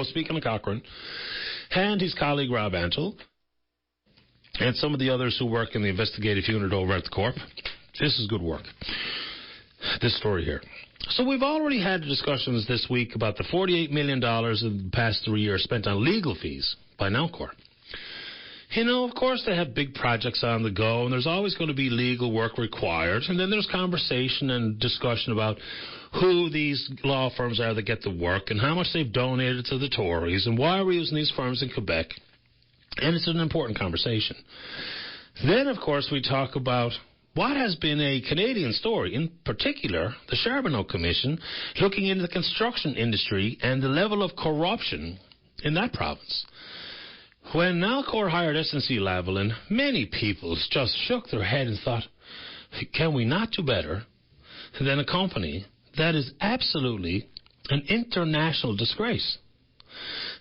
Speaking of Cochrane, and his colleague Rob Antle, and some of the others who work in the investigative unit over at the Corp, this is good work. This story here. So we've already had discussions this week about the $48 million in the past 3 years spent on legal fees by Nalcor. Of course, they have big projects on the go, and there's always going to be legal work required. And then there's conversation and discussion about who these law firms are that get the work and how much they've donated to the Tories and why we're using these firms in Quebec. And it's an important conversation. Then, of course, we talk about what has been a Canadian story, in particular, the Charbonneau Commission, looking into the construction industry and the level of corruption in that province. When Nalcor hired SNC-Lavalin, many people just shook their head and thought, can we not do better than a company that is absolutely an international disgrace?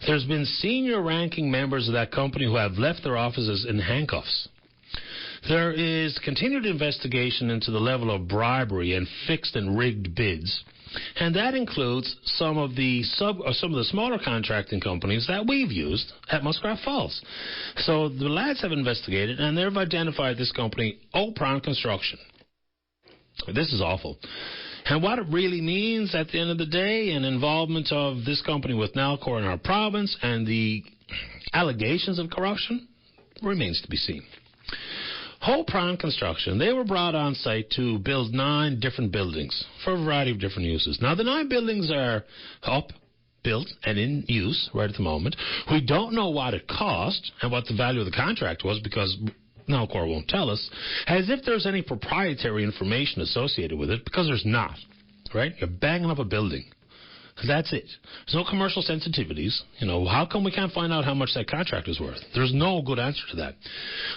There's been senior ranking members of that company who have left their offices in handcuffs. There is continued investigation into the level of bribery and fixed and rigged bids, and that includes some of the smaller contracting companies that we've used at Muskrat Falls. So the lads have investigated, and they've identified this company, Opron Construction. This is awful. And what it really means at the end of the day, and involvement of this company with Nalcor in our province and the allegations of corruption, remains to be seen. Opron Construction, they were brought on site to build 9 different buildings for a variety of different uses. Now, the 9 buildings are up, built, and in use right at the moment. We don't know what it cost and what the value of the contract was because Nalcor won't tell us, as if there's any proprietary information associated with it, because there's not, right? You're banging up a building. That's it. There's no commercial sensitivities. How come we can't find out how much that contract is worth? There's no good answer to that.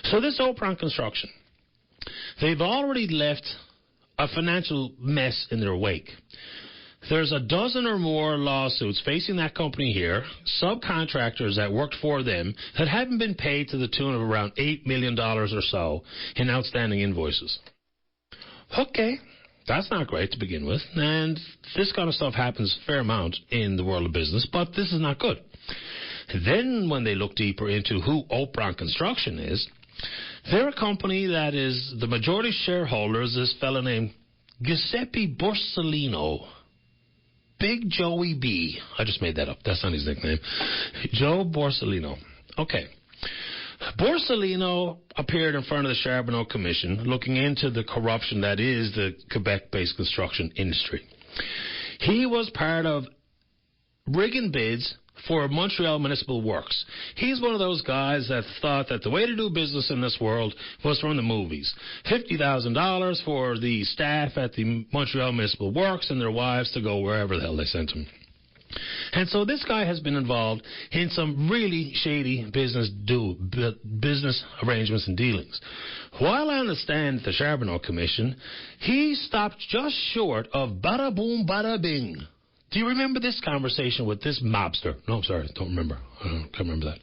So this Opron Construction, they've already left a financial mess in their wake. There's a dozen or more lawsuits facing that company here, subcontractors that worked for them that haven't been paid to the tune of around $8 million or so in outstanding invoices. Okay. That's not great to begin with, and this kind of stuff happens a fair amount in the world of business, but this is not good. Then when they look deeper into who Opron Construction is, they're a company that is the majority shareholder is this fellow named Giuseppe Borsellino. Big Joey B. I just made that up. That's not his nickname. Joe Borsellino. Okay. Borsellino appeared in front of the Charbonneau Commission looking into the corruption that is the Quebec-based construction industry. He was part of rigging bids for Montreal Municipal Works. He's one of those guys that thought that the way to do business in this world was from the movies. $50,000 for the staff at the Montreal Municipal Works and their wives to go wherever the hell they sent them. And so this guy has been involved in some really shady business arrangements and dealings. While I understand the Charbonneau Commission, he stopped just short of bada boom, bada bing. Do you remember this conversation with this mobster? No, I'm sorry, don't remember. I can't remember that.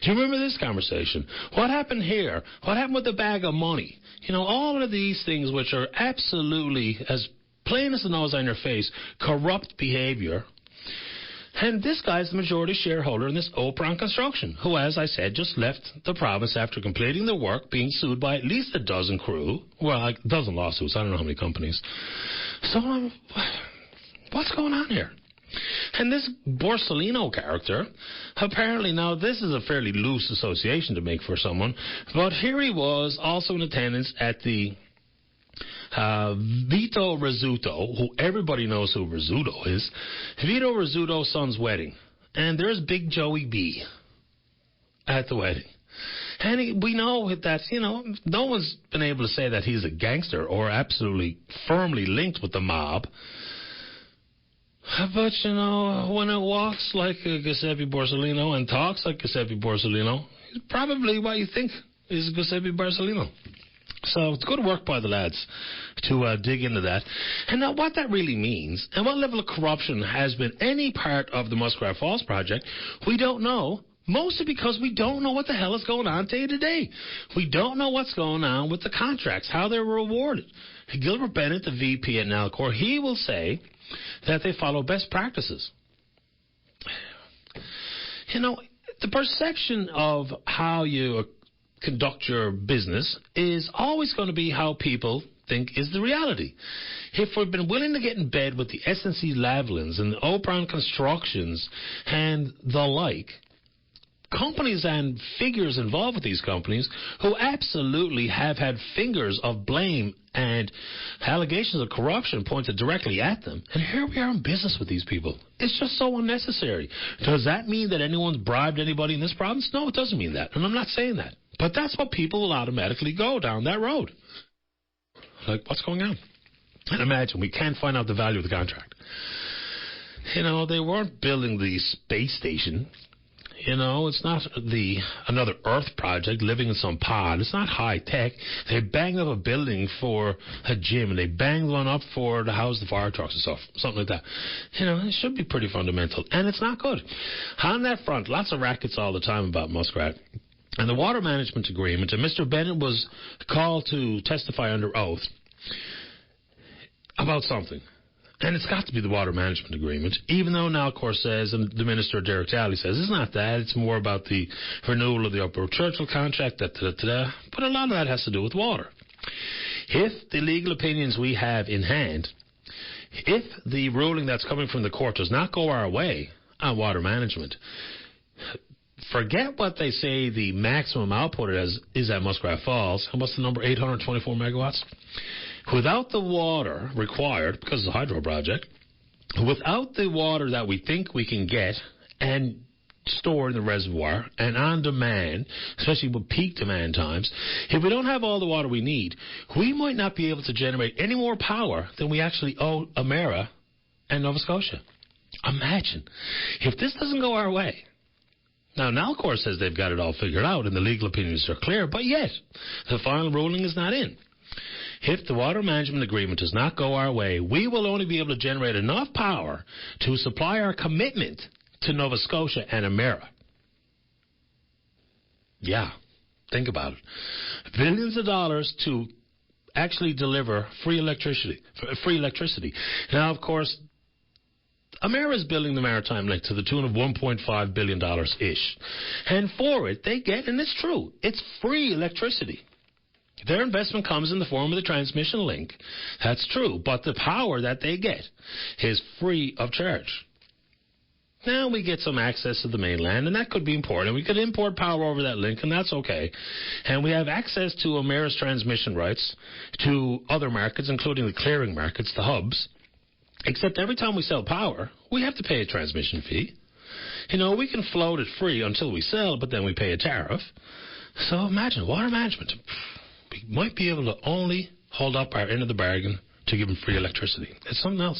Do you remember this conversation? What happened here? What happened with the bag of money? All of these things which are absolutely, as plain as the nose on your face, corrupt behavior. And this guy's the majority shareholder in this Opron Construction, who, as I said, just left the province after completing the work, being sued by at least a dozen crew. Well, a dozen lawsuits. I don't know how many companies. So, what's going on here? And this Borsellino character, apparently now this is a fairly loose association to make for someone, but here he was also in attendance at the Vito Rizzuto, who everybody knows who Rizzuto is, Vito Rizzuto's son's wedding. And there's Big Joey B at the wedding. And we know that, no one's been able to say that he's a gangster or absolutely firmly linked with the mob. But, when it walks like Giuseppe Borsellino and talks like Giuseppe Borsellino, he's probably what you think is Giuseppe Borsellino. So it's good work by the lads to dig into that. And now what that really means and what level of corruption has been any part of the Muskrat Falls project, we don't know, mostly because we don't know what the hell is going on day to day. We don't know what's going on with the contracts, how they were awarded. Gilbert Bennett, the VP at Nalcor, he will say that they follow best practices. You know, the perception of how you conduct your business is always going to be how people think is the reality. If we've been willing to get in bed with the S&C Lavalins and the Operon Constructions and the like, companies and figures involved with these companies who absolutely have had fingers of blame and allegations of corruption pointed directly at them. And here we are in business with these people. It's just so unnecessary. Does that mean that anyone's bribed anybody in this province? No, it doesn't mean that. And I'm not saying that. But that's what people will automatically go down that road. Like, what's going on? And imagine, we can't find out the value of the contract. You know, they weren't building the space station. You know, it's not another Earth project living in some pod. It's not high tech. They banged up a building for a gym, and they banged one up to house the fire trucks and stuff, something like that. You know, it should be pretty fundamental, and it's not good. On that front, lots of rackets all the time about Muskrat and the water management agreement, and Mr. Bennett was called to testify under oath about something. And it's got to be the water management agreement, even though now, of course, says, and the Minister, Derek Daly, says, it's not that. It's more about the renewal of the Upper Churchill contract, but a lot of that has to do with water. If the legal opinions we have in hand, if the ruling that's coming from the court does not go our way on water management, forget what they say the maximum output is at Muskrat Falls. And what's the number? 824 megawatts? Without the water required, because it's a hydro project, without the water that we think we can get and store in the reservoir and on demand, especially with peak demand times, if we don't have all the water we need, we might not be able to generate any more power than we actually owe Emera and Nova Scotia. Imagine if this doesn't go our way. Now, Nalcor says they've got it all figured out and the legal opinions are clear, but yet the final ruling is not in. If the water management agreement does not go our way, we will only be able to generate enough power to supply our commitment to Nova Scotia and Emera. Yeah, think about it. Billions of dollars to actually deliver free electricity. Now, of course, Emera is building the Maritime Link to the tune of $1.5 billion-ish. And for it, they get, and it's true, it's free electricity. Their investment comes in the form of the transmission link. That's true. But the power that they get is free of charge. Now we get some access to the mainland, and that could be important. We could import power over that link, and that's okay. And we have access to Emera's transmission rights to other markets, including the clearing markets, the hubs. Except every time we sell power, we have to pay a transmission fee. You know, we can float it free until we sell, but then we pay a tariff. So imagine, water management. We might be able to only hold up our end of the bargain to give them free electricity. It's something else.